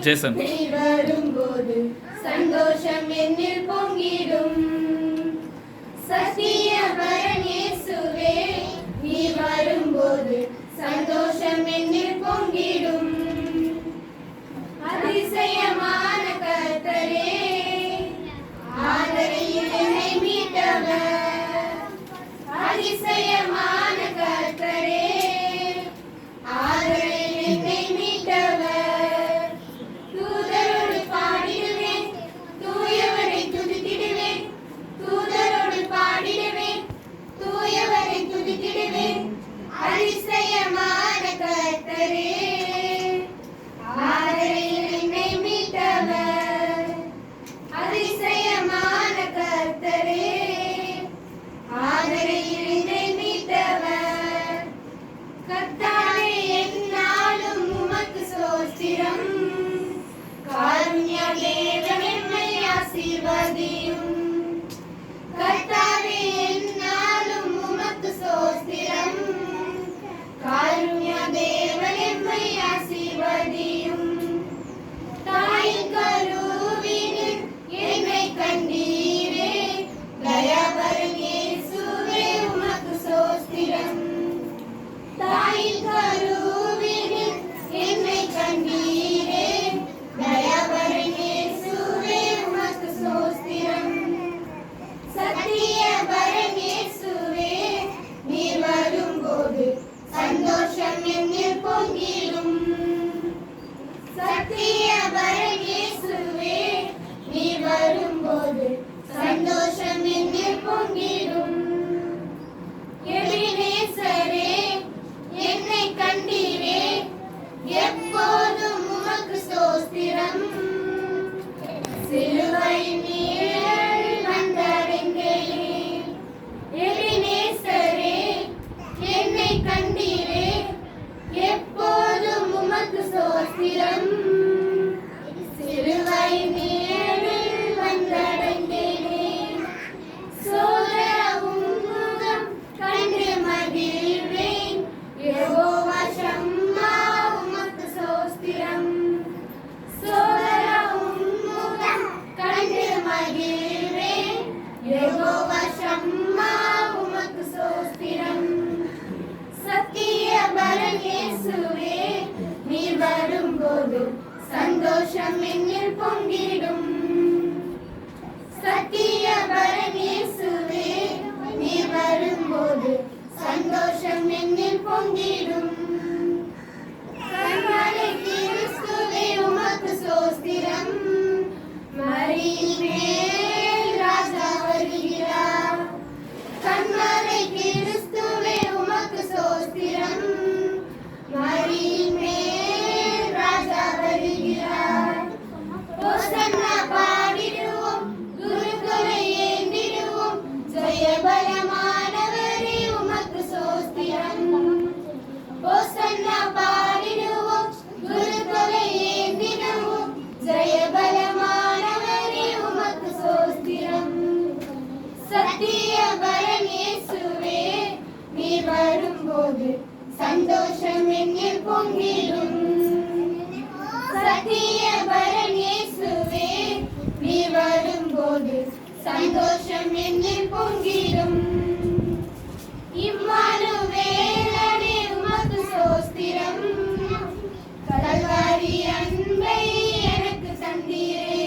Jason வரும்போது சந்தோஷம் என்னில் பொங்கிடும். சத்தியவரன் இயேசுவே நீ வரும்போது சந்தோஷம் என்னில் பொங்கிடும். அதிசயமான கர்த்தரே ஆதரையில் என்னை மீட்டவர். அதிசயமான கர்த்தரே ஆதரையில் என்னை மீட்டவர். தூதரோடு பாடிடுவேன், தூயவரை துதித்திடுவேன். தூதரோடு பாடிடுவேன், தூயவரை துதித்திடுவேன். அதிசயமான கர்த்தரே ஆதரையில் என்னை மீட்டவர். அதிசயமான கர்த்தரே ஆதரையில் என்னை மீட்டவர். கர்த்தாவே எந்நாளும் உமக்கு ஸ்தோத்திரம். காருண்ய தேவன் எம்மை ஆசீர்வதியும். கர்த்தாவே எந்நாளும் உமக்கு ஸ்தோத்திரம். காருண்ய தேவன் எம்மை ஆசீர்வதியும். தாயின் கருவினில் என்னை கண்டீரே, தயாபரன் இயேசுவே உமக்கு ஸ்தோத்திரம். தாயின் கருவினில் என்னை கண்டீரே, தயாபரன் இயேசுவே உமக்கு ஸ்தோத்திரம். சத்தியவரன் இயேசுவே நீர் வரும்போது சந்தோஷம் என்னில் பொங்கிடும். சத்தியவரன் இயேசுவே நீர் வரும்போது சந்தோஷம் என்னில் பொங்கிடும். எபினேசரே என்னை கண்டீரே, எப்போதும் உமக்கு ஸ்தோத்திரம். சிலுவை நீரில் வந்தடைந்தேன். எபினேசரே என்னை கண்டீரே, எப்போதும் உமக்கு ஸ்தோத்திரம். சிலுவை நீரில் வந்தடைந்தேன். சோதரவும் முகம் கண்டு மகிழ்வேன். யெகோவா ஷம்மா உமக்கு ஸ்தோத்திரம். சோதரவும் முகம் கண்டு மகிழ்வேன். யெகோவா ஷம்மா உமக்கு ஸ்தோத்திரம். சத்தியவரன் இயேசுவே நீர் வரும்போது சந்தோஷம் என்னில் பொங்கிடும். சத்தியவரன் இயேசுவே நீர் வரும்போது சந்தோஷம் என்னில் பொங்கிடும். கர்த்தரே கிறிஸ்துவே உமக்கு ஸ்தோத்திரம். மரியின் மேல் ராஜா வருகிறார். கர்த்தரே கிறிஸ்துவே உமக்கு ஸ்தோத்திரம். மரியின் மேல் ராஜா வருகிறார். ஹோசன்னா பாடிடுவோம், குருக்களை ஏந்திடுவோம். ஜெயபலமானவரே உமக்கு ஸ்தோத்திரம். ஹோசன்னா பாடிடுவோம், குருக்களை ஏந்திடுவோம். ஜெயபலமானவரே உமக்கு ஸ்தோத்திரம். சத்தியவரன் இயேசுவே நீர் வரும்போது சந்தோஷம் என்னில் பொங்கிடும். சத்தியவரன் இயேசுவே நீர் வரும்போது சந்தோஷம் என்னில் பொங்கிடும். இம்மானுவேலனே உமக்கு ஸ்தோத்திரம். கல்வாரி அன்பை எனக்கு தந்தீரே.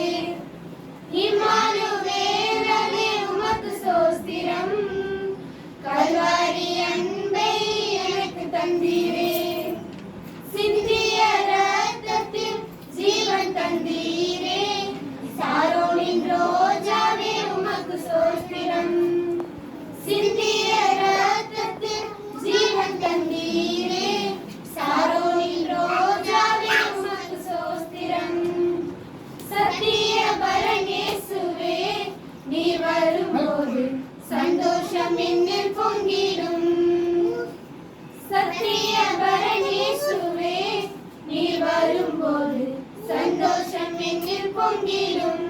இம்மானுவேலனே உமக்கு ஸ்தோத்திரம். கல்வாரி அன்பை எனக்கு தந்தீரே. சிந்திய ரத்தத்தில் ஜீவன் தந்தீரே. சாரோனின் ரோஜாவே உமக்கு ஸ்தோத்திரம். சிந்திய ரத்தத்தில் ஜீவன் தந்தீரே. சாரோனின் ரோஜாவே உமக்கு ஸ்தோத்திரம். சத்தியவரன் இயேசுவே நீர் வரும்போது சந்தோஷம் என்னில் பொங்கிடும். சத்தியவரன் இயேசுவே நீர் வரும்போது சந்தோஷம் என்னில் பொங்கிடும்.